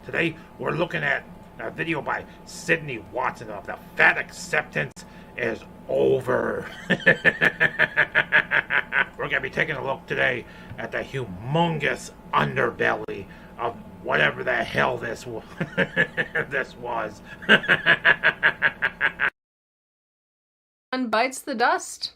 Today we're looking at a video by Sydney Watson of the Fat Acceptance is Over. We're going to be taking a look today at the humongous underbelly of whatever the hell this this was. And bites the dust.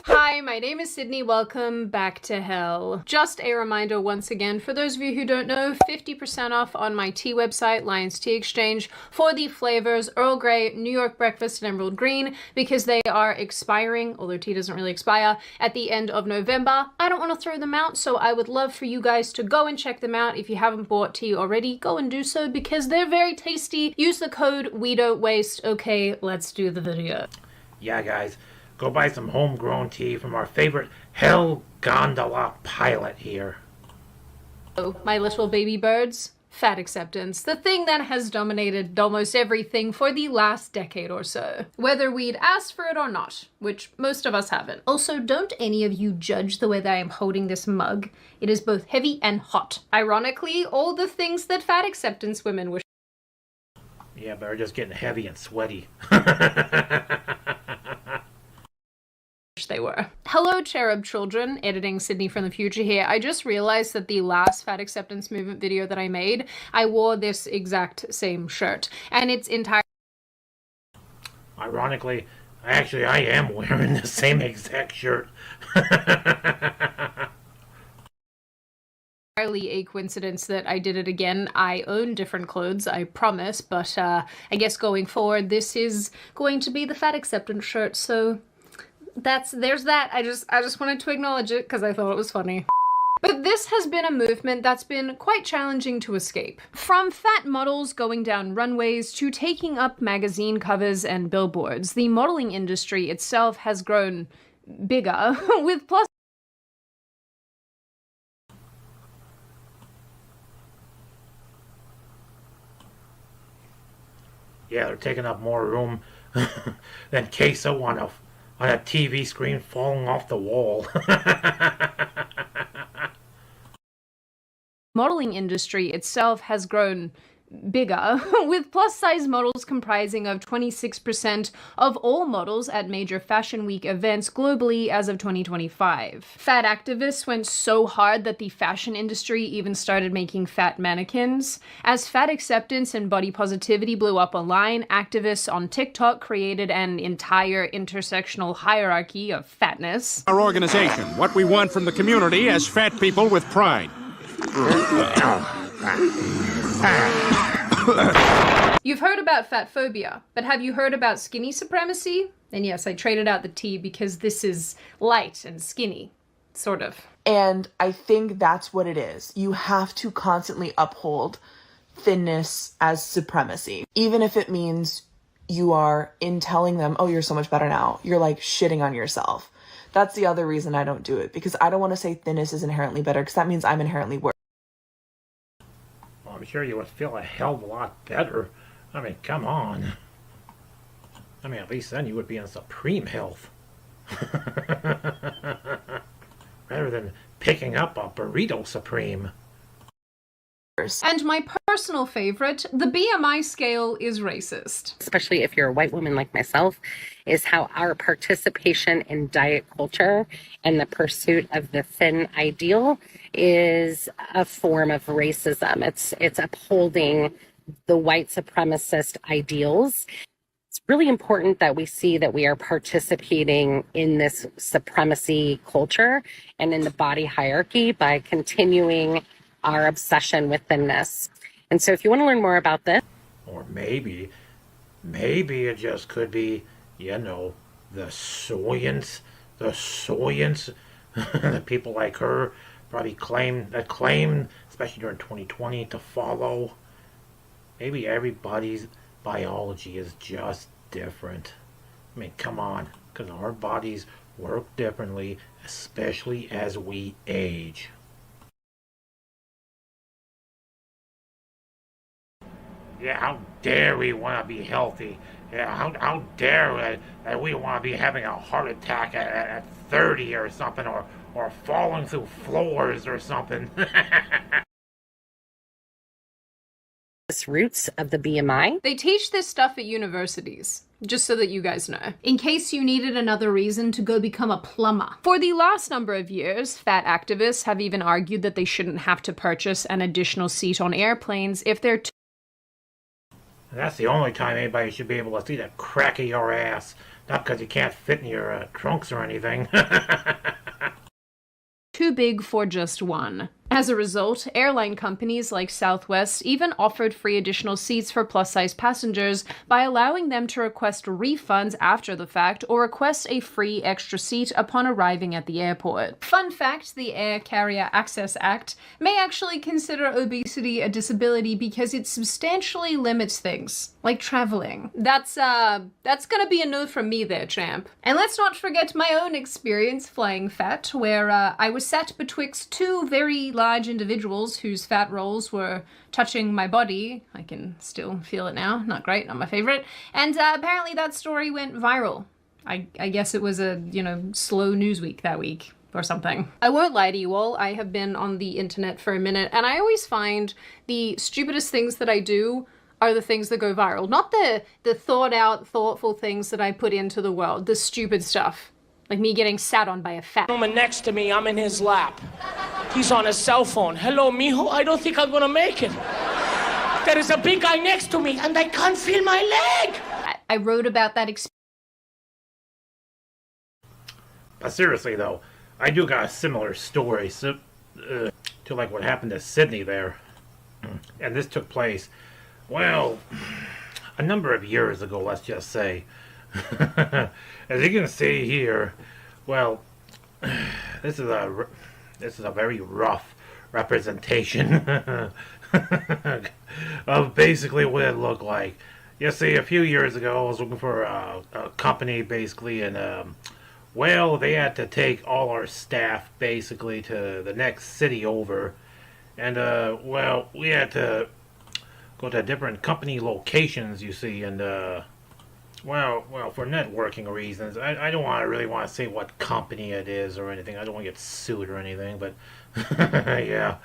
Hi, my name is Sydney. Welcome back to hell. Just a reminder once again, for those of you who don't know, 50% off on my tea website, Lion's Tea Exchange, for the flavors Earl Grey, New York Breakfast, and Emerald Green, because they are expiring, although tea doesn't really expire, at the end of November. I don't want to throw them out, so I would love for you guys to go and check them out. If you haven't bought tea already, go and do so, because they're very tasty. Use the code We Don't Waste. Okay, let's do the video. Yeah, guys. Go buy some homegrown tea from our favorite Hell Gondola pilot here. Oh, my little baby birds. Fat acceptance, the thing that has dominated almost everything for the last decade or so. Whether we'd asked for it or not, which most of us haven't. Also, don't any of you judge the way that I am holding this mug. It is both heavy and hot. Ironically, all the things that fat acceptance women wish. Yeah, but they're just getting heavy and sweaty. They were. Hello, cherub children. Editing Sydney from the future here. I just realized that the last Fat Acceptance Movement video that I made, I wore this exact same shirt. And it's entirely... Ironically, I am wearing the same exact shirt. Entirely a coincidence that I did it again. I own different clothes, I promise, but I guess going forward, this is going to be the Fat Acceptance shirt, so... there's that. I just wanted to acknowledge it because I thought it was funny. But this has been a movement that's been quite challenging to escape. From fat models going down runways to taking up magazine covers and billboards, the modeling industry itself has grown bigger, with plus... Yeah, they're taking up more room than queso on a TV screen falling off the wall. Modeling industry itself has grown bigger, with plus-size models comprising of 26% of all models at major fashion week events globally as of 2025. Fat activists went so hard that the fashion industry even started making fat mannequins. As fat acceptance and body positivity blew up online, activists on TikTok created an entire intersectional hierarchy of fatness. Our organization, what we want from the community as fat people with pride. You've heard about fat phobia, but have you heard about skinny supremacy? And yes, I traded out the T because this is light and skinny, sort of. And I think that's what it is. You have to constantly uphold thinness as supremacy. Even if it means you are, in telling them, oh, you're so much better now, you're like shitting on yourself. That's the other reason I don't do it, because I don't want to say thinness is inherently better, because that means I'm inherently worse. Well, I'm sure you would feel a hell of a lot better. I mean, come on. I mean, at least then you would be in supreme health. Rather than picking up a burrito supreme. And my personal favorite, the BMI scale is racist. Especially if you're a white woman like myself, is how our participation in diet culture and the pursuit of the thin ideal is a form of racism. It's upholding the white supremacist ideals. It's really important that we see that we are participating in this supremacy culture and in the body hierarchy by continuing our obsession with thinness. And so if you want to learn more about this... Or maybe it just could be, you know, the science, that people like her probably claim, especially during 2020, to follow. Maybe everybody's biology is just different. I mean, come on, because our bodies work differently, especially as we age. Yeah, how dare we want to be healthy? Yeah, how dare we want to be having a heart attack at 30 or something, or falling through floors or something. Roots of the BMI. They teach this stuff at universities, just so that you guys know, in case you needed another reason to go become a plumber. For the last number of years, fat activists have even argued that they shouldn't have to purchase an additional seat on airplanes if they're That's the only time anybody should be able to see the crack of your ass. Not because you can't fit in your trunks or anything. too big for just one. As a result, airline companies like Southwest even offered free additional seats for plus-size passengers by allowing them to request refunds after the fact or request a free extra seat upon arriving at the airport. Fun fact, the Air Carrier Access Act may actually consider obesity a disability because it substantially limits things, like traveling. That's gonna be a no from me there, champ. And let's not forget my own experience flying fat, where I was sat betwixt two very large individuals whose fat rolls were touching my body. I can still feel it now. Not great, not my favorite. And apparently that story went viral. I guess it was a, slow news week that week or something. I won't lie to you all, I have been on the internet for a minute, and I always find the stupidest things that I do are the things that go viral. Not the thought out, thoughtful things that I put into the world. The stupid stuff. Like me getting sat on by a fat woman next to me, I'm in his lap. He's on his cell phone. Hello, mijo, I don't think I'm gonna make it. There is a big guy next to me and I can't feel my leg. I wrote about that experience. But seriously though, I do got a similar story to like what happened to Sydney there. And this took place, well, a number of years ago, let's just say. As you can see here, well, this is a very rough representation of basically what it looked like. You see, a few years ago, I was looking for a company basically, and well, they had to take all our staff basically to the next city over, and well, we had to go to different company locations, you see, and well, for networking reasons, I don't really want to say what company it is or anything. I don't want to get sued or anything, but yeah.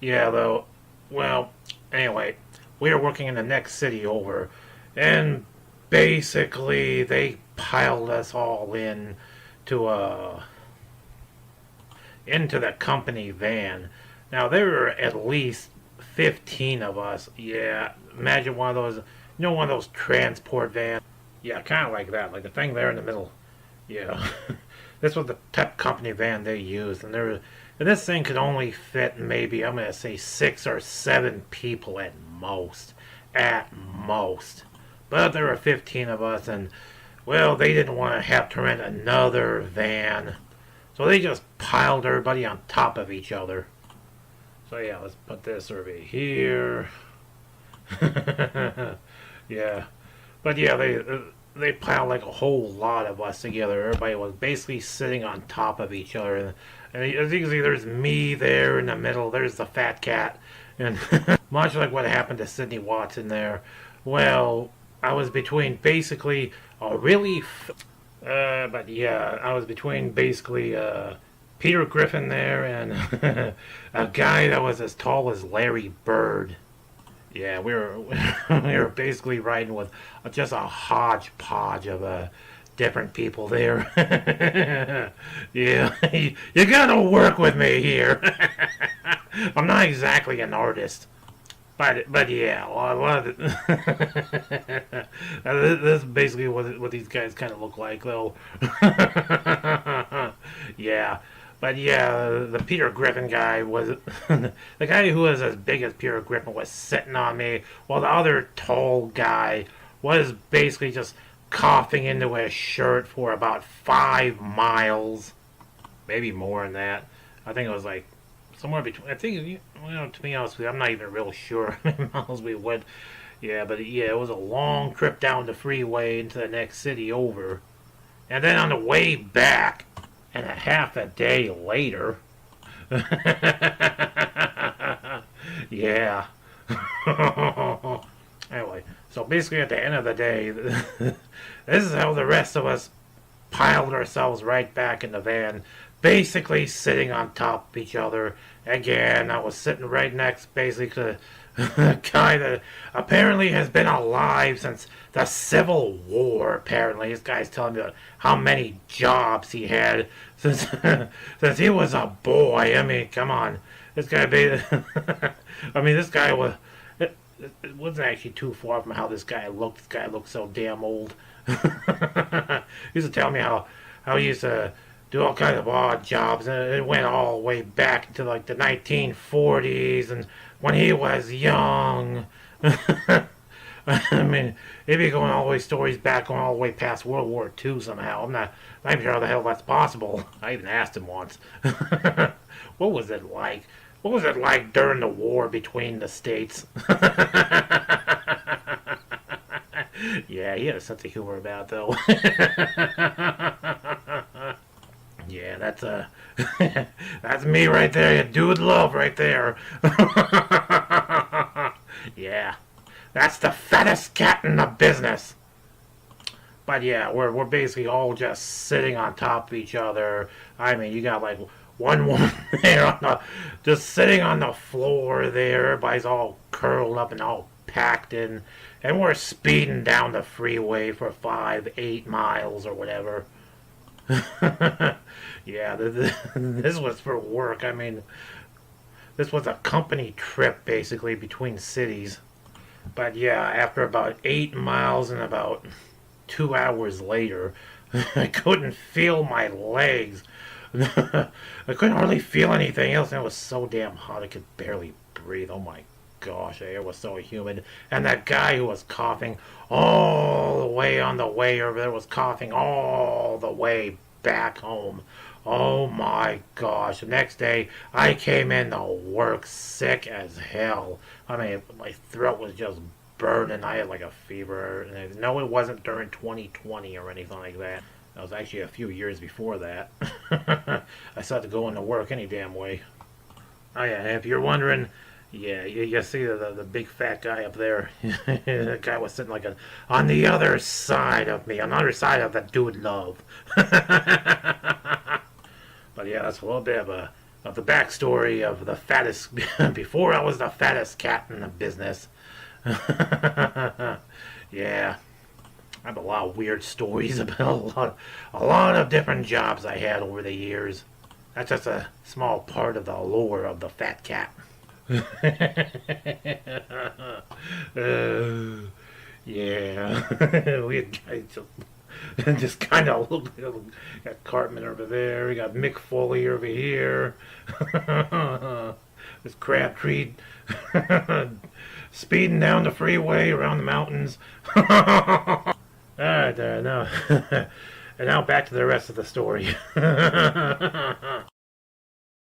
Yeah, though, well, anyway, we were working in the next city over, and basically they piled us all into the company van. Now, there were at least 15 of us. Yeah, imagine one of those... one of those transport vans. Yeah, kind of like that. Like the thing there in the middle. Yeah. This was the type of company van they used. And this thing could only fit maybe, I'm going to say, 6 or 7 people at most. At most. But there were 15 of us, and, well, they didn't want to have to rent another van. So they just piled everybody on top of each other. So yeah, let's put this over here. Yeah, but yeah, they piled like a whole lot of us together. Everybody was basically sitting on top of each other, and as you can see, there's me there in the middle. There's the fat cat, and much like what happened to Sydney Watson there. Well, I was between basically a really, but yeah, I was between basically Peter Griffin there and a guy that was as tall as Larry Bird. Yeah, we were basically riding with just a hodgepodge of different people there. Yeah, you gotta work with me here. I'm not exactly an artist, but yeah, a lot of this is basically what these guys kind of look like, though. Yeah. But yeah, the Peter Griffin guy was... the guy who was as big as Peter Griffin was sitting on me, while the other tall guy was basically just coughing into his shirt for about 5 miles. Maybe more than that. I think it was like somewhere between... I think, to be honest with you, I'm not even real sure how many miles we went. Yeah, but yeah, it was a long trip down the freeway into the next city over. And then on the way back... and a half a day later, yeah, Anyway, so basically at the end of the day, this is how the rest of us piled ourselves right back in the van, basically sitting on top of each other. Again, I was sitting right next, basically, to a guy that apparently has been alive since the Civil War. Apparently, this guy's telling me how many jobs he had since since he was a boy. I mean, come on, this guy. I mean, this guy was. It wasn't actually too far from how this guy looked. This guy looked so damn old. He used to tell me how he used to do all kinds of odd jobs, and it went all the way back into like the 1940s, and when he was young. I mean, he'd be going all the way stories back, going all the way past World War II somehow. I'm not even sure how the hell that's possible. I even asked him once. What was it like? What was it like during the war between the states? Yeah, he had a sense of humor about it, though. Yeah, that's me right there. Dude love right there. Yeah, that's the fattest cat in the business. But yeah, we're basically all just sitting on top of each other. I mean, you got like one woman there just sitting on the floor there. Everybody's all curled up and all packed in. And we're speeding down the freeway for 5-8 miles or whatever. Yeah, this was for work. I mean, this was a company trip basically between cities. But yeah, after about 8 miles and about 2 hours later, I couldn't feel my legs. I couldn't hardly feel anything else, and it was so damn hot I could barely breathe. Oh my gosh, the air was so humid. And that guy who was coughing all the way on the way over there was coughing all the way back home. Oh my gosh. The next day, I came in to work sick as hell. I mean, my throat was just burning. I had like a fever. And no, it wasn't during 2020 or anything like that. That was actually a few years before that. I started to go into work any damn way. Oh yeah, if you're wondering, yeah, you see the big fat guy up there. That guy was sitting like on the other side of me, on the other side of the dude love. But yeah, that's a little bit of the backstory of the fattest, before I was the fattest cat in the business. Yeah. I have a lot of weird stories about a lot of different jobs I had over the years. That's just a small part of the lore of the fat cat. Yeah. We just kind of look. Got Cartman over there. We got Mick Foley over here. This Crabtree speeding down the freeway around the mountains. Alright, now, and now back to the rest of the story.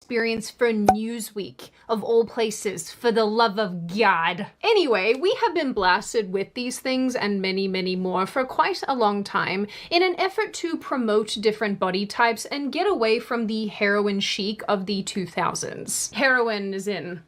Experience for Newsweek, of all places, for the love of God. Anyway, we have been blasted with these things and many, many more for quite a long time in an effort to promote different body types and get away from the heroin chic of the 2000s. Heroin is in...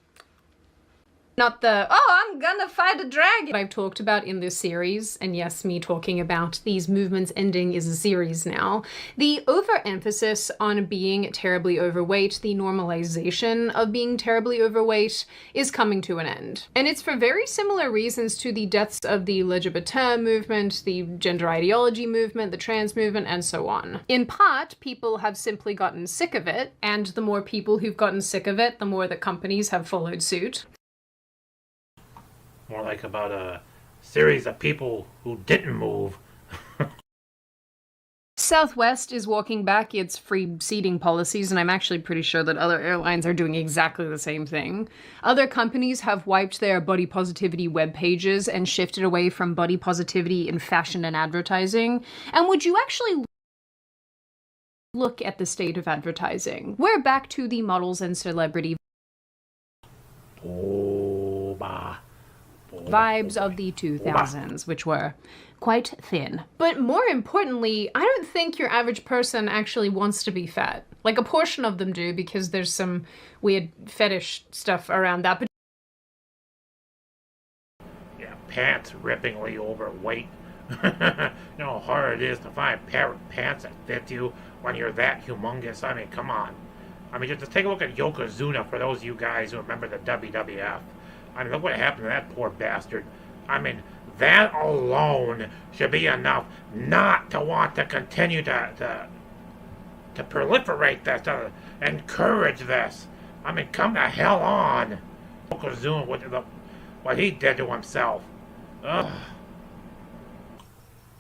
not the, oh, I'm gonna fight a dragon I've talked about in this series, and yes, me talking about these movements ending is a series now. The overemphasis on being terribly overweight, the normalization of being terribly overweight, is coming to an end. And it's for very similar reasons to the deaths of the LGBT movement, the gender ideology movement, the trans movement, and so on. In part, people have simply gotten sick of it, and the more people who've gotten sick of it, the more that companies have followed suit. More like about a series of people who didn't move. Southwest is walking back its free seating policies, and I'm actually pretty sure that other airlines are doing exactly the same thing. Other companies have wiped their body positivity web pages and shifted away from body positivity in fashion and advertising. And would you actually look at the state of advertising? We're back to the models and celebrity vibes of the 2000s, which were quite thin. But more importantly, I don't think your average person actually wants to be fat. Like, a portion of them do, because there's some weird fetish stuff around that. But pants rippingly overweight. You know how hard it is to find a pair of pants that fit you when you're that humongous? I mean, come on. I mean, just take a look at Yokozuna for those of you guys who remember the WWF. I mean, look what happened to that poor bastard. I mean, that alone should be enough not to want to continue to proliferate this, to encourage this. I mean, come the hell on. Yokozuna, what he did to himself. Ugh.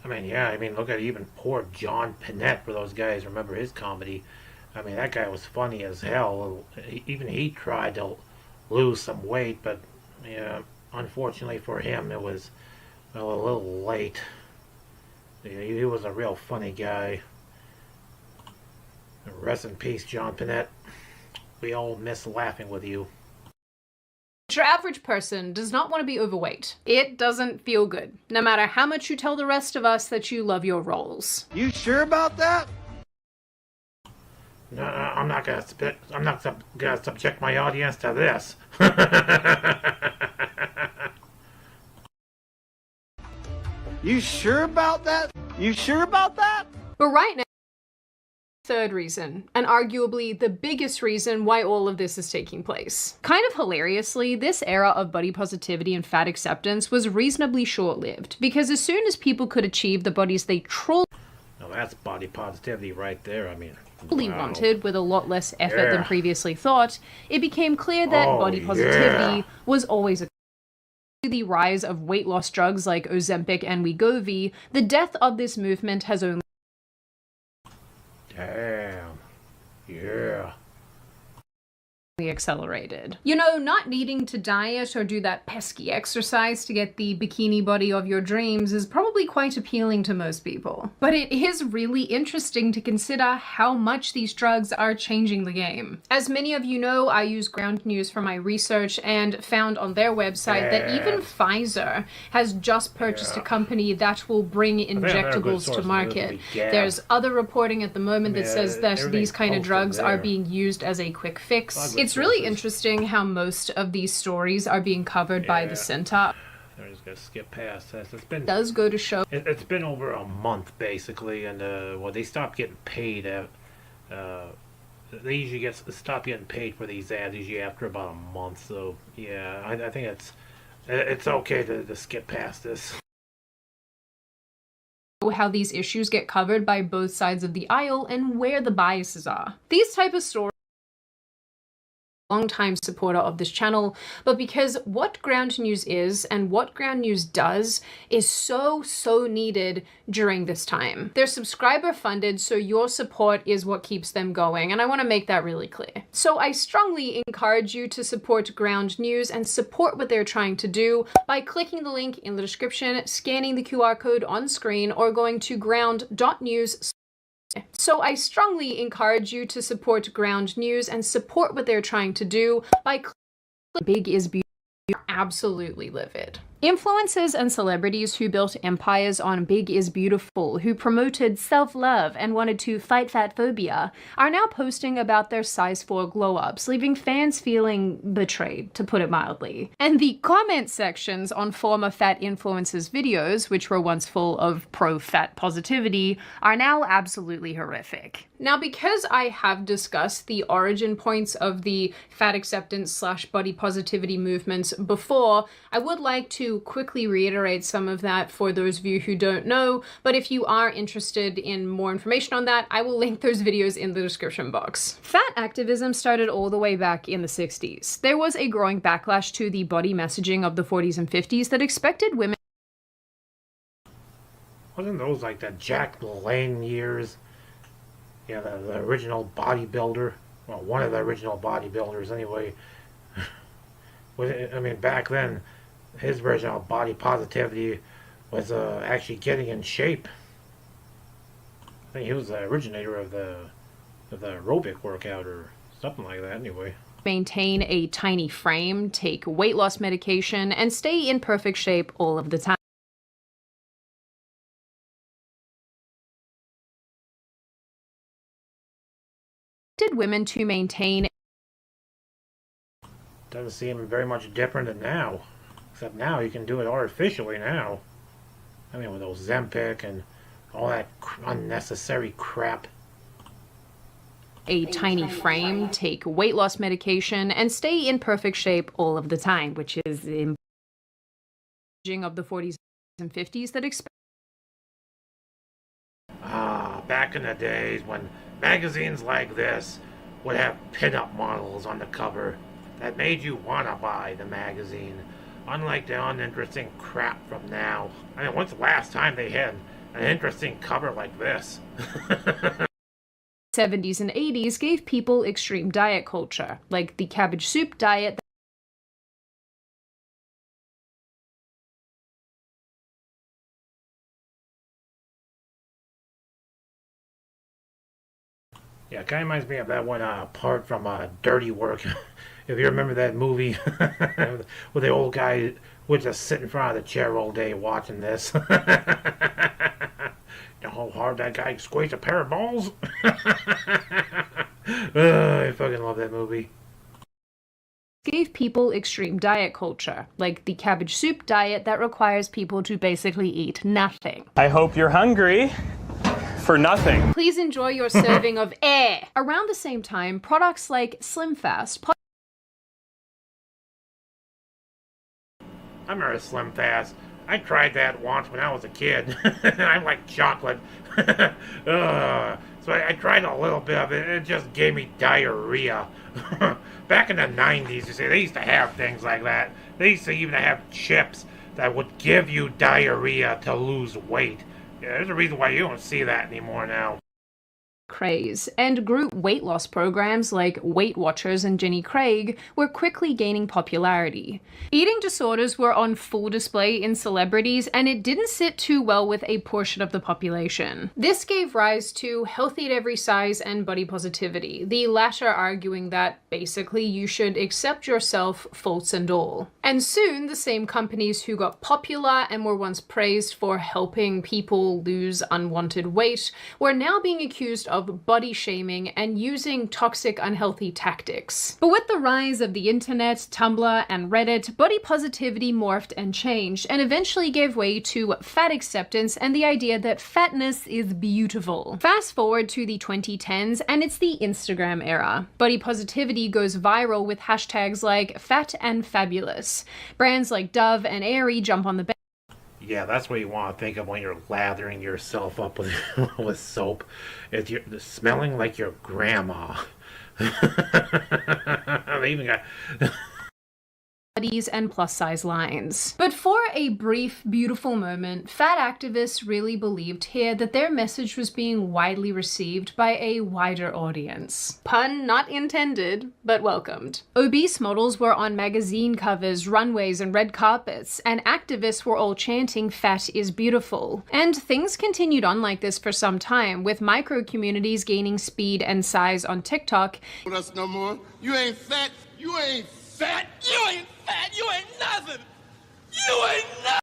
I mean, yeah, I mean, look at even poor John Pinette, for those guys remember his comedy. I mean, that guy was funny as hell. Even he tried to lose some weight, but yeah, unfortunately for him, it was, well, a little late. Yeah, he was a real funny guy. Rest in peace, John Pinette. We all miss laughing with you. Your average person does not want to be overweight. It doesn't feel good, no matter how much you tell the rest of us that you love your roles. You sure about that? No, I'm not gonna subject my audience to this. You sure about that? You sure about that? But right now, third reason, and arguably the biggest reason why all of this is taking place. Kind of hilariously, this era of body positivity and fat acceptance was reasonably short-lived, because as soon as people could achieve the bodies they truly Now that's body positivity right there. I mean, wanted with a lot less effort than previously thought, it became clear that body yeah. positivity was always a the rise of weight loss drugs like Ozempic and Wegovy, the death of this movement has only damn, yeah. accelerated. You know, not needing to diet or do that pesky exercise to get the bikini body of your dreams is probably quite appealing to most people. But it is really interesting to consider how much these drugs are changing the game. As many of you know, I use Ground News for my research and found on their website that even Pfizer has just purchased a company that will bring injectables to market. There's other reporting at the moment that says that these kind of drugs are being used as a quick fix. It's really interesting how most of these stories are being covered by the center. I'm just gonna skip past this. It does go to show it's been over a month basically, and well, they stopped getting paid. They usually stop getting paid for these ads usually after about a month. So yeah, I think it's okay to skip past this. How these issues get covered by both sides of the aisle and where the biases are. These type of stories. Long-time supporter of this channel, but because what Ground News is and what Ground News does is so needed during this time. They're subscriber funded, so your support is what keeps them going, and I want to make that really clear. So I strongly encourage you to support Ground News and support what they're trying to do by clicking the link in the description, scanning the QR code on screen, or going to ground.news. So I strongly encourage you to support Ground News and support what they're trying to do by clicking Big is Beautiful. Absolutely livid. Influencers and celebrities who built empires on Big is Beautiful, who promoted self-love and wanted to fight fat phobia, are now posting about their size 4 glow-ups, leaving fans feeling betrayed, to put it mildly. And the comment sections on former fat influencers' videos, which were once full of pro-fat positivity, are now absolutely horrific. Now, because I have discussed the origin points of the fat acceptance / body positivity movements before, I would like to quickly reiterate some of that for those of you who don't know, but if you are interested in more information on that, I will link those videos in the description box. Fat activism started all the way back in the 60s. There was a growing backlash to the body messaging of the 40s and 50s that expected women. Wasn't those like the Jack LaLanne years? Yeah, the original bodybuilder. Well, one of the original bodybuilders anyway. I mean, back then, his version of body positivity was actually getting in shape. I think he was the originator of the aerobic workout or something like that anyway. Maintain a tiny frame, take weight loss medication, and stay in perfect shape all of the time. Women to maintain Doesn't seem very much different than now. Except now you can do it artificially now. I mean, with those Zempic and all that unnecessary crap. A tiny frame, take weight loss medication, and stay in perfect shape all of the time, which is the of the 40s and 50s that expect. Back in the days when magazines like this would have pin-up models on the cover that made you want to buy the magazine. Unlike the uninteresting crap from now. I mean, when's the last time they had an interesting cover like this? 70s and 80s gave people extreme diet culture, like the cabbage soup diet. Yeah, it kind of reminds me of that one part from Dirty Work. If you remember that movie, where the old guy would just sit in front of the chair all day watching this. You know how hard that guy squeezed a pair of balls? I fucking love that movie. Gave people extreme diet culture, like the cabbage soup diet that requires people to basically eat nothing. I hope you're hungry. For nothing. Please enjoy your serving of air. Around the same time, products like Slim Fast. I remember Slim Fast. I tried that once when I was a kid. I like chocolate. So I tried a little bit of it, and it just gave me diarrhea. Back in the 90s, you see, they used to have things like that. They used to even have chips that would give you diarrhea to lose weight. Yeah, there's a reason why you don't see that anymore now. Craze, and group weight loss programs like Weight Watchers and Jenny Craig were quickly gaining popularity. Eating disorders were on full display in celebrities, and it didn't sit too well with a portion of the population. This gave rise to healthy at every size and body positivity, the latter arguing that basically you should accept yourself, faults and all. And soon, the same companies who got popular and were once praised for helping people lose unwanted weight were now being accused of body shaming and using toxic, unhealthy tactics. But with the rise of the internet, Tumblr, and Reddit, body positivity morphed and changed, and eventually gave way to fat acceptance and the idea that fatness is beautiful. Fast forward to the 2010s, and it's the Instagram era. Body positivity goes viral with hashtags like fat and fabulous. Brands like Dove and Aerie jump on the Yeah, that's what you want to think of when you're lathering yourself up with with soap. Is you're smelling like your grandma. They even got bodies and plus size lines. But for a brief, beautiful moment, fat activists really believed here that their message was being widely received by a wider audience. Pun not intended, but welcomed. Obese models were on magazine covers, runways, and red carpets, and activists were all chanting fat is beautiful. And things continued on like this for some time, with micro communities gaining speed and size on TikTok. Us no more. You ain't fat. You ain't fat. You ain't fat. You ain't nothing. You ain't nothing.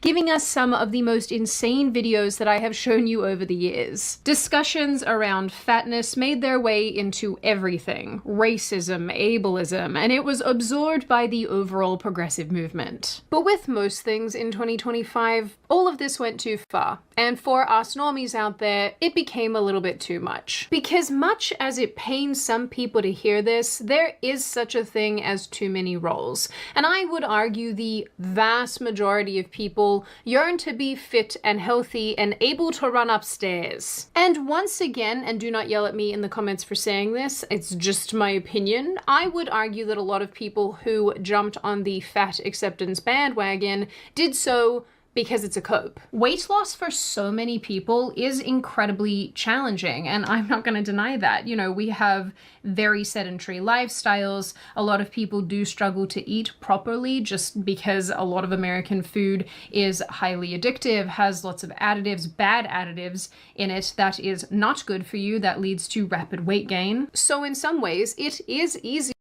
Giving us some of the most insane videos that I have shown you over the years. Discussions around fatness made their way into everything. Racism, ableism, and it was absorbed by the overall progressive movement. But with most things in 2025, all of this went too far. And for us normies out there, it became a little bit too much. Because much as it pains some people to hear this, there is such a thing as too many roles. And I would argue the vast majority of people yearn to be fit and healthy and able to run upstairs. And once again, and do not yell at me in the comments for saying this, it's just my opinion, I would argue that a lot of people who jumped on the fat acceptance bandwagon did so because it's a cope. Weight loss for so many people is incredibly challenging, and I'm not going to deny that. You know, we have very sedentary lifestyles. A lot of people do struggle to eat properly just because a lot of American food is highly addictive, has lots of additives, bad additives in it that is not good for you, that leads to rapid weight gain. So in some ways, it is easy.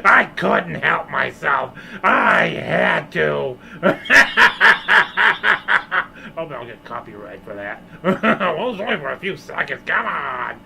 I couldn't help myself. I had to. Hope I'll get copyright for that. Well, it was only for a few seconds. Come on.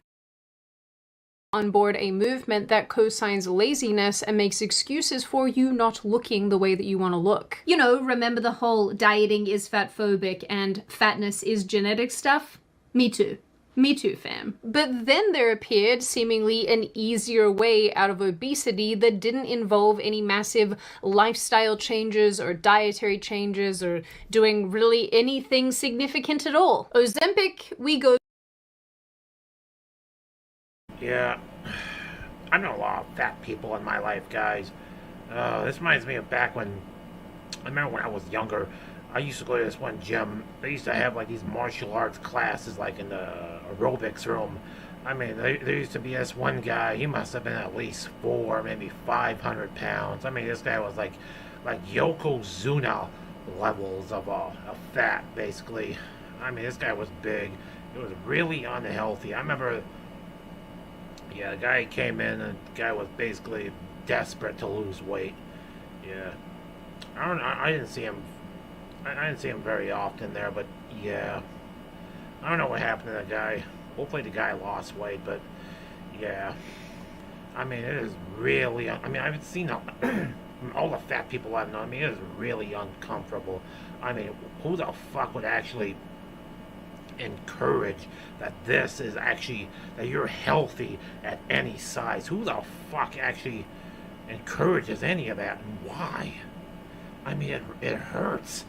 on board a movement that co-signs laziness and makes excuses for you not looking the way that you want to look. You know, remember the whole dieting is fatphobic and fatness is genetic stuff? Me too. Me too, fam. But then there appeared seemingly an easier way out of obesity that didn't involve any massive lifestyle changes or dietary changes or doing really anything significant at all. Ozempic, we go. Yeah, I know a lot of fat people in my life, guys. This reminds me of back when, I remember when I was younger, I used to go to this one gym. They used to have like these martial arts classes like in the aerobics room. I mean, there used to be this one guy, he must have been at least 4, maybe 500 pounds. I mean, this guy was like Yokozuna levels of fat, basically. I mean, this guy was big. It was really unhealthy. I remember, yeah, the guy came in and the guy was basically desperate to lose weight. Yeah. I didn't see him. I didn't see him very often there, but yeah. I don't know what happened to that guy. Hopefully the guy lost weight, but yeah. I mean, it is really, I mean, I've seen all the fat people I've known. I mean, it is really uncomfortable. I mean, who the fuck would actually encourage that this is actually, that you're healthy at any size? Who the fuck actually encourages any of that, and why? I mean, it hurts.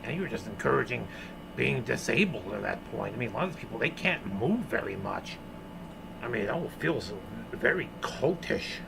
And you're just encouraging being disabled at that point. I mean, a lot of people, they can't move very much. I mean, it all feels very cultish.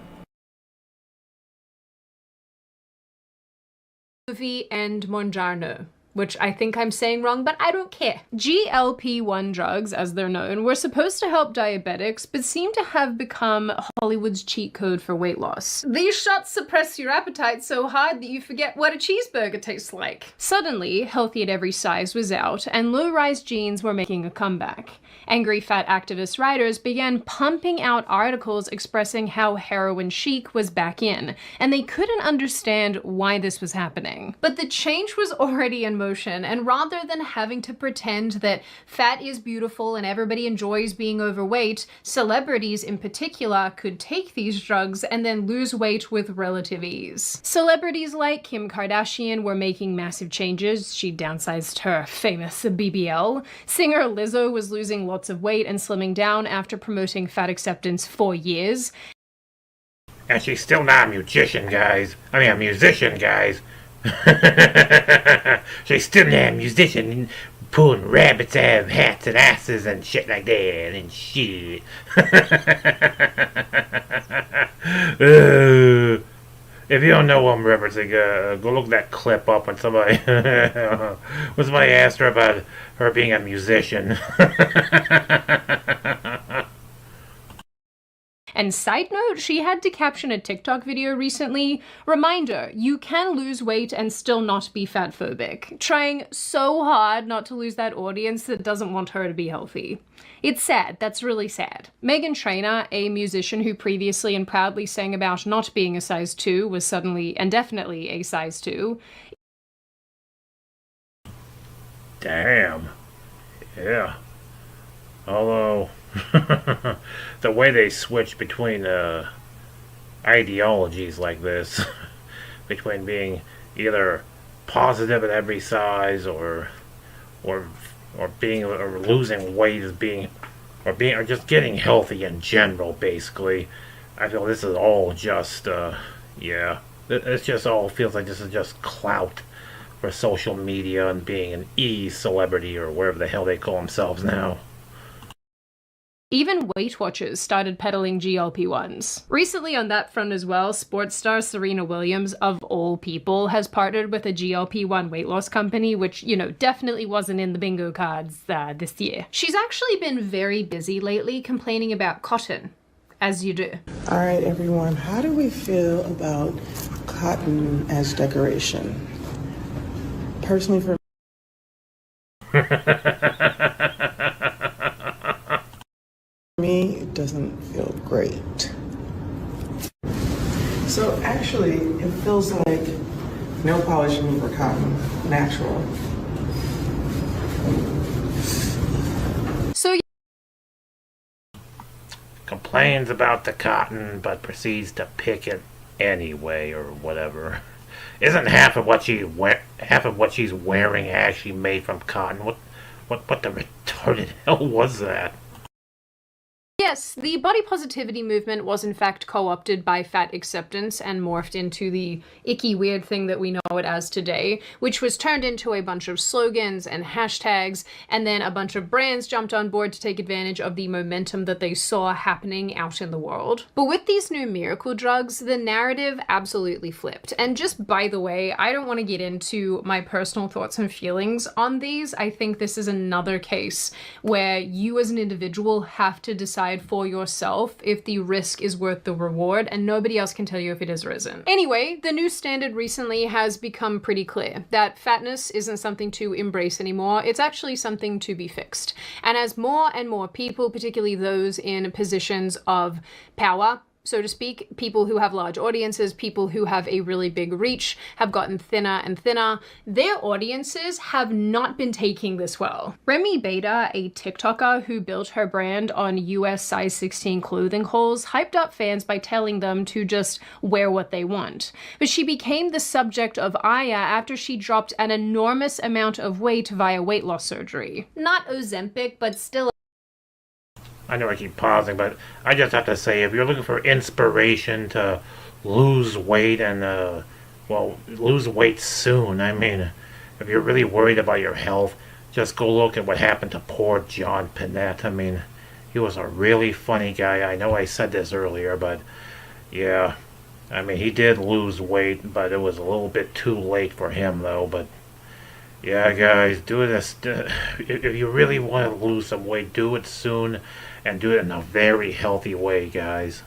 And Monjarno, which I think I'm saying wrong, but I don't care. GLP-1 drugs, as they're known, were supposed to help diabetics, but seem to have become Hollywood's cheat code for weight loss. These shots suppress your appetite so hard that you forget what a cheeseburger tastes like. Suddenly, Healthy at Every Size was out, and low-rise jeans were making a comeback. Angry fat activist writers began pumping out articles expressing how heroin chic was back in, and they couldn't understand why this was happening. But the change was already in motion, and rather than having to pretend that fat is beautiful and everybody enjoys being overweight, celebrities in particular could take these drugs and then lose weight with relative ease. Celebrities like Kim Kardashian were making massive changes. She downsized her famous BBL. Singer Lizzo was losing lots of weight and slimming down after promoting fat acceptance for years. And she's still not a musician, guys. I mean, a musician, guys. She's still not a musician, pulling rabbits out of hats and asses and shit like that and shit. If you don't know what I'm referencing, go look that clip up when somebody asked her about her being a musician. And side note, she had to caption a TikTok video recently. Reminder, you can lose weight and still not be fatphobic. Trying so hard not to lose that audience that doesn't want her to be healthy. It's sad, that's really sad. Meghan Trainor, a musician who previously and proudly sang about not being a size 2, was suddenly and definitely a size 2. Damn. Yeah. Although, the way they switch between ideologies like this, between being either positive at every size or being or losing weight as being or just getting healthy in general, basically, I feel this is all just yeah. It just all feels like this is just clout for social media and being an e-celebrity or wherever the hell they call themselves now. Even Weight Watchers started peddling GLP-1s. Recently on that front as well, sports star Serena Williams, of all people, has partnered with a GLP-1 weight loss company, which, you know, definitely wasn't in the bingo cards this year. She's actually been very busy lately complaining about cotton, as you do. All right, everyone, how do we feel about cotton as decoration? Personally, for me, it doesn't feel great. So actually, it feels like no polish remover cotton, natural. So complains about the cotton, but proceeds to pick it anyway, or whatever. Isn't half of what she's wearing actually made from cotton? What the retarded hell was that? Yes, the body positivity movement was in fact co-opted by fat acceptance and morphed into the icky weird thing that we know it as today, which was turned into a bunch of slogans and hashtags, and then a bunch of brands jumped on board to take advantage of the momentum that they saw happening out in the world. But with these new miracle drugs, the narrative absolutely flipped. And just by the way, I don't want to get into my personal thoughts and feelings on these. I think this is another case where you as an individual have to decide for yourself if the risk is worth the reward, and nobody else can tell you if it is or isn't. Anyway, the new standard recently has become pretty clear that fatness isn't something to embrace anymore, it's actually something to be fixed. And as more and more people, particularly those in positions of power, so to speak, people who have large audiences, people who have a really big reach, have gotten thinner and thinner, their audiences have not been taking this well. Remy Bader, a TikToker who built her brand on US size 16 clothing hauls, hyped up fans by telling them to just wear what they want. But she became the subject of ire after she dropped an enormous amount of weight via weight loss surgery. Not Ozempic, but still. I know I keep pausing, but I just have to say, if you're looking for inspiration to lose weight and, lose weight soon, I mean, if you're really worried about your health, just go look at what happened to poor John Pinette. I mean, he was a really funny guy. I know I said this earlier, but yeah, I mean, he did lose weight, but it was a little bit too late for him, though, but yeah, guys, do this. If you really want to lose some weight, do it soon, and do it in a very healthy way, guys.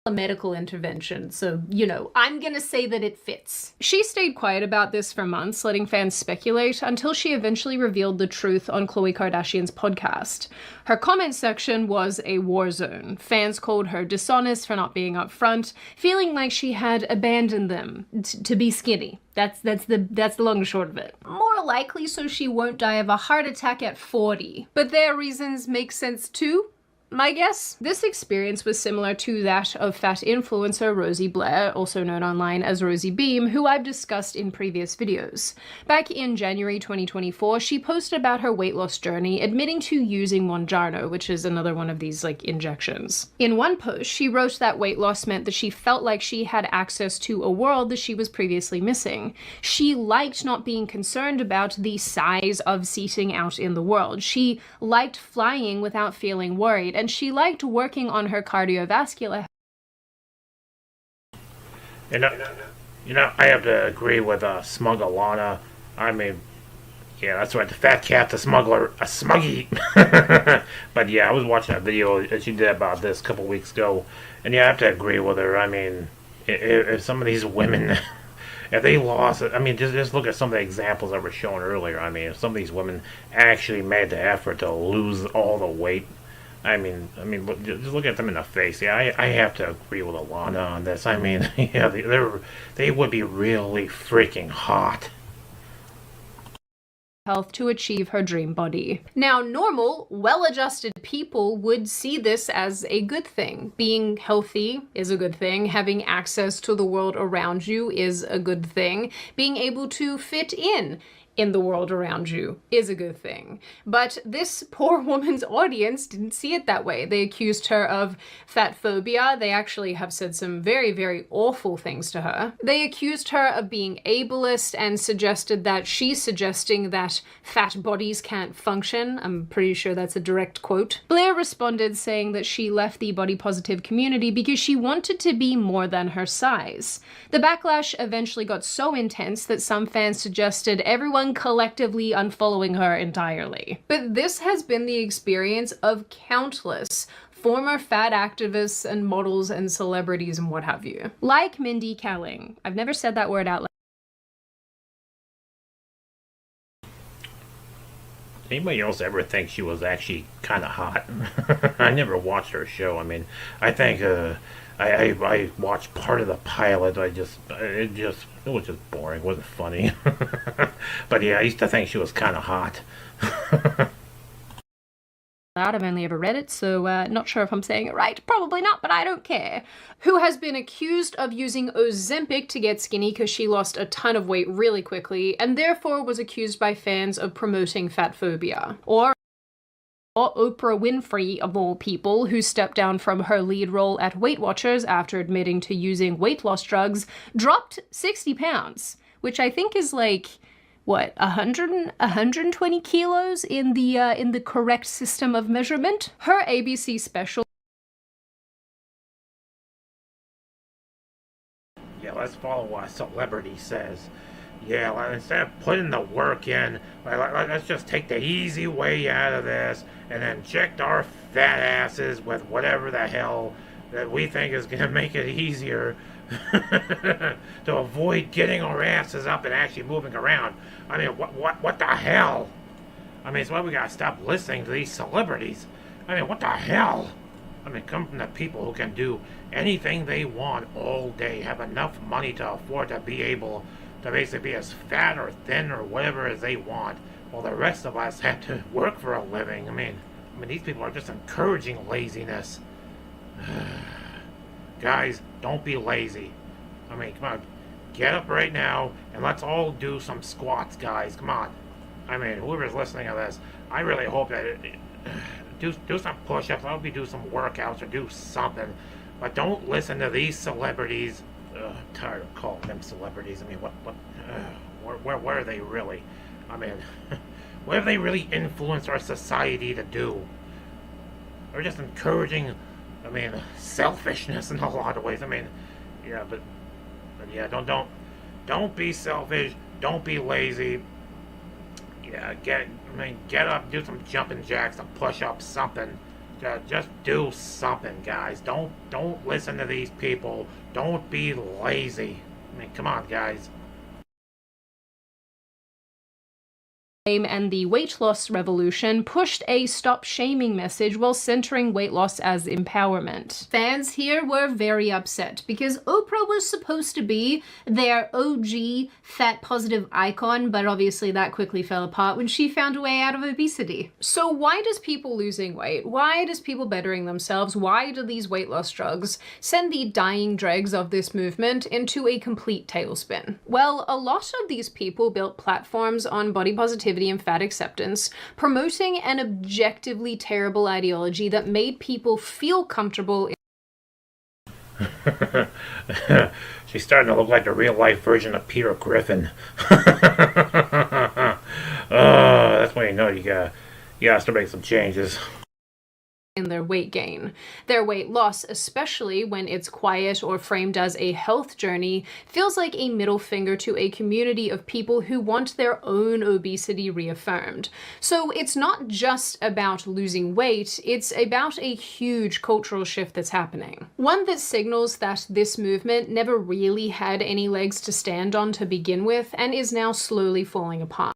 A medical intervention, so, you know, I'm gonna say that it fits. She stayed quiet about this for months, letting fans speculate, until she eventually revealed the truth on Khloe Kardashian's podcast. Her comment section was a war zone. Fans called her dishonest for not being upfront, feeling like she had abandoned them to be skinny. That's the long and short of it. More likely so she won't die of a heart attack at 40. But their reasons make sense too, my guess. This experience was similar to that of fat influencer Rosie Blair, also known online as Rosie Beam, who I've discussed in previous videos. Back in January 2024, she posted about her weight loss journey, admitting to using Mounjaro, which is another one of these injections. In one post, she wrote that weight loss meant that she felt like she had access to a world that she was previously missing. She liked not being concerned about the size of seating out in the world. She liked flying without feeling worried, and she liked working on her cardiovascular. You know, I have to agree with Smug Alana. I mean, yeah, that's right, the fat cat, the smuggler, a smuggy. But yeah, I was watching that video that she did about this a couple weeks ago, and yeah, I have to agree with her. I mean, if some of these women, if they lost, I mean, just look at some of the examples that were shown earlier. I mean, if some of these women actually made the effort to lose all the weight, I mean, just look at them in the face. Yeah, I have to agree with Alana on this. I mean, yeah, they would be really freaking hot. Health to achieve her dream body. Now, normal, well-adjusted people would see this as a good thing. Being healthy is a good thing. Having access to the world around you is a good thing. Being able to fit in the world around you is a good thing. But this poor woman's audience didn't see it that way. They accused her of fat phobia. They actually have said some very, very awful things to her. They accused her of being ableist and suggested that she's suggesting that fat bodies can't function. I'm pretty sure that's a direct quote. Blair responded saying that she left the body positive community because she wanted to be more than her size. The backlash eventually got so intense that some fans suggested everyone collectively unfollowing her entirely. But this has been the experience of countless former fat activists and models and celebrities and what have you. Like Mindy Kaling. I've never said that word out loud. Anybody else ever think she was actually kind of hot? I never watched her show. I mean, I think I watched part of the pilot. It was just boring. It wasn't funny. But yeah, I used to think she was kind of hot. I've only ever read it, so not sure if I'm saying it right. Probably not, but I don't care. Who has been accused of using Ozempic to get skinny because she lost a ton of weight really quickly, and therefore was accused by fans of promoting fat phobia. Or Oprah Winfrey, of all people, who stepped down from her lead role at Weight Watchers after admitting to using weight loss drugs, dropped 60 pounds, which I think is like, what, 120 kilos in the correct system of measurement? Her ABC special. Yeah, let's follow what a celebrity says. Yeah, instead of putting the work in, let's just take the easy way out of this and inject our fat asses with whatever the hell that we think is going to make it easier to avoid getting our asses up and actually moving around. I mean, what the hell? I mean, it's why we gotta stop listening to these celebrities. I mean, what the hell? I mean, come from the people who can do anything they want all day, have enough money to afford to be able to basically be as fat or thin or whatever as they want, while the rest of us have to work for a living. I mean, these people are just encouraging laziness. Guys, don't be lazy. I mean, come on, get up right now and let's all do some squats, guys. Come on. I mean, whoever's listening to this, I really hope that do some push-ups. I hope you do some workouts or do something, but don't listen to these celebrities. I'm tired of calling them celebrities. I mean, where are they really? I mean, what have they really influenced our society to do? They're just encouraging, I mean, selfishness in a lot of ways. I mean, yeah, but yeah, don't be selfish. Don't be lazy. Yeah, get up, do some jumping jacks, some push-ups, something. Just do something, guys. Don't listen to these people. Don't be lazy. I mean, come on, guys. And the weight loss revolution pushed a stop shaming message while centering weight loss as empowerment. Fans here were very upset because Oprah was supposed to be their OG fat positive icon, but obviously that quickly fell apart when she found a way out of obesity. So why does people losing weight, why does people bettering themselves, why do these weight loss drugs send the dying dregs of this movement into a complete tailspin? Well, a lot of these people built platforms on body positivity and fat acceptance, promoting an objectively terrible ideology that made people feel comfortable. She's starting to look like the real-life version of Peter Griffin. That's when you know you gotta start making some changes. In their weight gain. Their weight loss, especially when it's quiet or framed as a health journey, feels like a middle finger to a community of people who want their own obesity reaffirmed. So it's not just about losing weight, it's about a huge cultural shift that's happening. One that signals that this movement never really had any legs to stand on to begin with and is now slowly falling apart.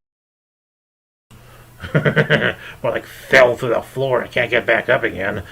Well, like fell through the floor and can't get back up again.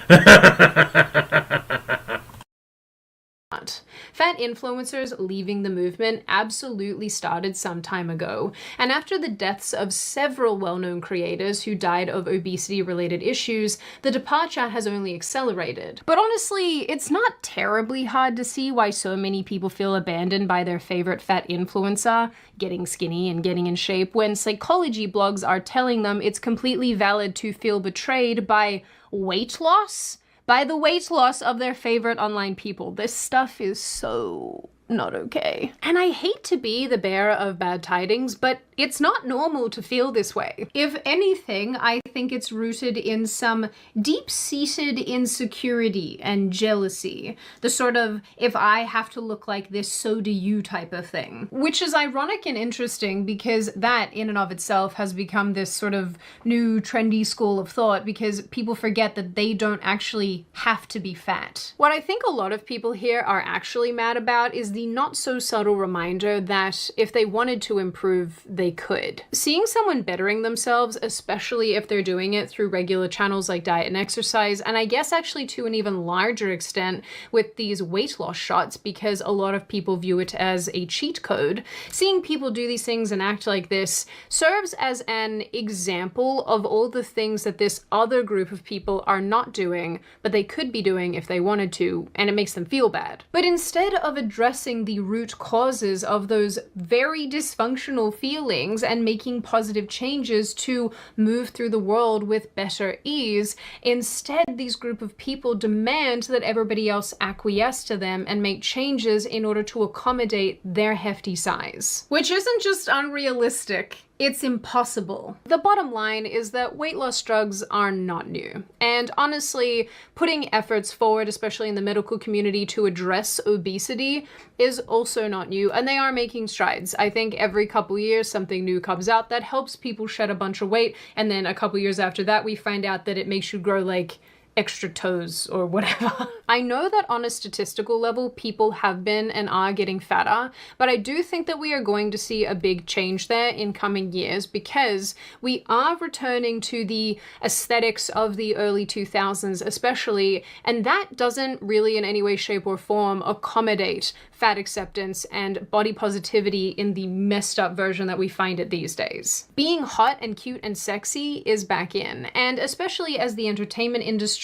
Fat influencers leaving the movement absolutely started some time ago, and after the deaths of several well-known creators who died of obesity-related issues, the departure has only accelerated. But honestly, it's not terribly hard to see why so many people feel abandoned by their favorite fat influencer, getting skinny and getting in shape, when psychology blogs are telling them it's completely valid to feel betrayed by weight loss? By the weight loss of their favorite online people. This stuff is so not okay. And I hate to be the bearer of bad tidings, but it's not normal to feel this way. If anything, I think it's rooted in some deep-seated insecurity and jealousy. The sort of, if I have to look like this, so do you type of thing. Which is ironic and interesting because that, in and of itself, has become this sort of new trendy school of thought because people forget that they don't actually have to be fat. What I think a lot of people here are actually mad about is the the not so subtle reminder that if they wanted to improve, they could. Seeing someone bettering themselves, especially if they're doing it through regular channels like diet and exercise, and I guess actually to an even larger extent with these weight loss shots, because a lot of people view it as a cheat code, seeing people do these things and act like this serves as an example of all the things that this other group of people are not doing, but they could be doing if they wanted to, and it makes them feel bad. But instead of addressing the root causes of those very dysfunctional feelings and making positive changes to move through the world with better ease, instead these group of people demand that everybody else acquiesce to them and make changes in order to accommodate their hefty size. Which isn't just unrealistic, it's impossible. The bottom line is that weight loss drugs are not new. And honestly, putting efforts forward, especially in the medical community, to address obesity is also not new, and they are making strides. I think every couple years something new comes out that helps people shed a bunch of weight, and then a couple years after that we find out that it makes you grow like extra toes or whatever. I know that on a statistical level, people have been and are getting fatter, but I do think that we are going to see a big change there in coming years because we are returning to the aesthetics of the early 2000s especially, and that doesn't really in any way, shape, or form accommodate fat acceptance and body positivity in the messed up version that we find it these days. Being hot and cute and sexy is back in, and especially as the entertainment industry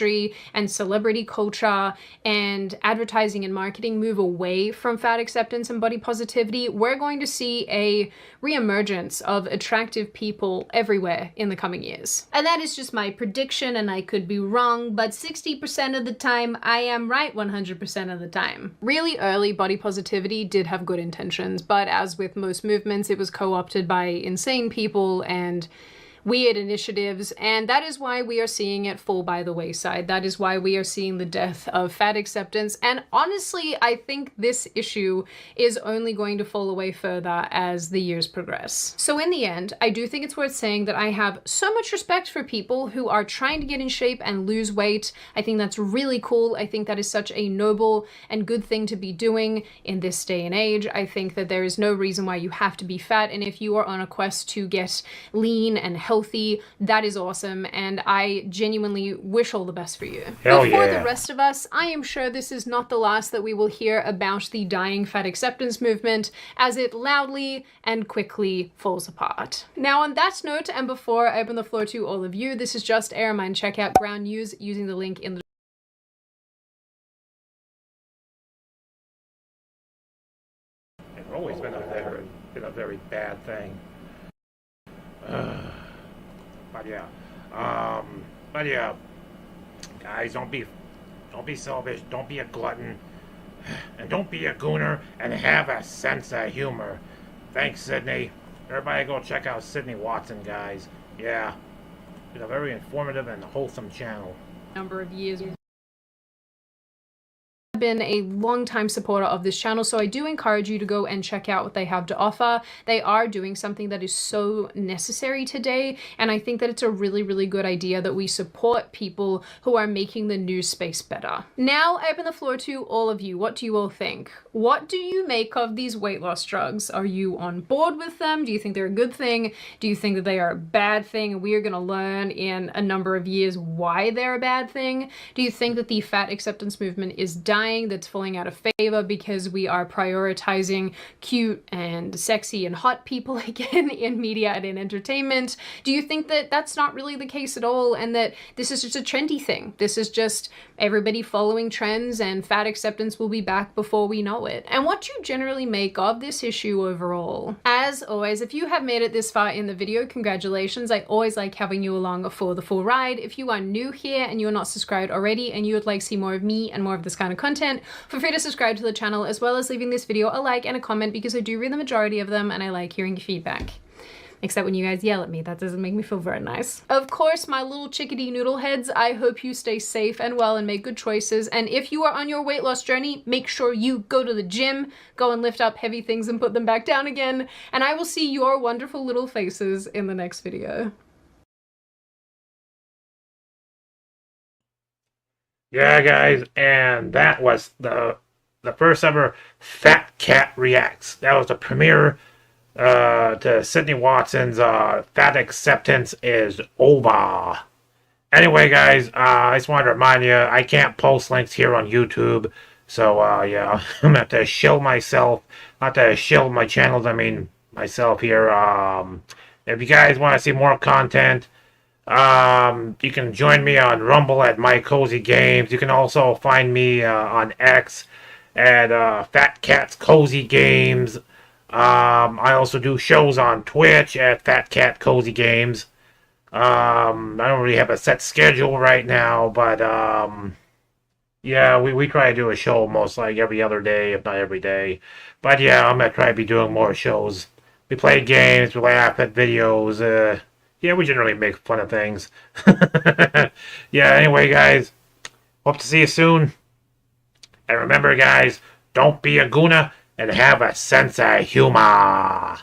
and celebrity culture and advertising and marketing move away from fat acceptance and body positivity, we're going to see a reemergence of attractive people everywhere in the coming years. And that is just my prediction, and I could be wrong, but 60% of the time I am right 100% of the time. Really early body positivity did have good intentions, but as with most movements, it was co-opted by insane people and weird initiatives, and that is why we are seeing it fall by the wayside. That is why we are seeing the death of fat acceptance, and honestly, I think this issue is only going to fall away further as the years progress. So in the end, I do think it's worth saying that I have so much respect for people who are trying to get in shape and lose weight. I think that's really cool. I think that is such a noble and good thing to be doing in this day and age. I think that there is no reason why you have to be fat, and if you are on a quest to get lean and healthy, that is awesome, and I genuinely wish all the best for you. Hell But for yeah. the rest of us, I am sure this is not the last that we will hear about the dying fat acceptance movement as it loudly and quickly falls apart. Now on that note, and before I open the floor to all of you, this is just a reminder, check out Ground News using the link in the It's always been a very bad thing. But yeah, guys, don't be selfish, don't be a glutton, and don't be a gooner, and have a sense of humor. Thanks, Sydney. Everybody go check out Sydney Watson, guys. Yeah, it's a very informative and wholesome channel. number of years. Been a long-time supporter of this channel, so I do encourage you to go and check out what they have to offer. They are doing something that is so necessary today, and I think that it's a really, really good idea that we support people who are making the news space better. Now I open the floor to all of you. What do you all think? What do you make of these weight loss drugs? Are you on board with them? Do you think they're a good thing? Do you think that they are a bad thing and we are going to learn in a number of years why they're a bad thing? Do you think that the fat acceptance movement is dying, that's falling out of favor because we are prioritizing cute and sexy and hot people again in media and in entertainment? Do you think that that's not really the case at all, and that this is just a trendy thing? This is just everybody following trends, and fat acceptance will be back before we know it? And what do you generally make of this issue overall? As always, if you have made it this far in the video, congratulations. I always like having you along for the full ride. If you are new here and you're not subscribed already and you would like to see more of me and more of this kind of content, feel free to subscribe to the channel, as well as leaving this video a like and a comment, because I do read the majority of them and I like hearing your feedback. Except when you guys yell at me, that doesn't make me feel very nice. Of course, my little chickadee noodle heads, I hope you stay safe and well and make good choices. And if you are on your weight loss journey, make sure you go to the gym, go and lift up heavy things and put them back down again. And I will see your wonderful little faces in the next video. Yeah, guys, and that was the the first ever Fat Cat Reacts. That was the premiere to Sydney Watson's Fat Acceptance is Over. Anyway, guys, I just wanted to remind you, I can't post links here on YouTube. So, yeah, I'm going to have to shield myself. Not to shield my channels, I mean myself here. If you guys want to see more content, you can join me on Rumble at MyCozyGames. You can also find me on X at FatCatscozygames. I also do shows on Twitch at FatCatCozygames. I don't really have a set schedule right now, but yeah, we try to do a show most like every other day, if not every day. But yeah, I'm gonna try to be doing more shows. We play games, we laugh at videos, yeah, we generally make fun of things. Yeah, anyway, guys, hope to see you soon. And remember, guys, don't be a Guna and have a sense of humor.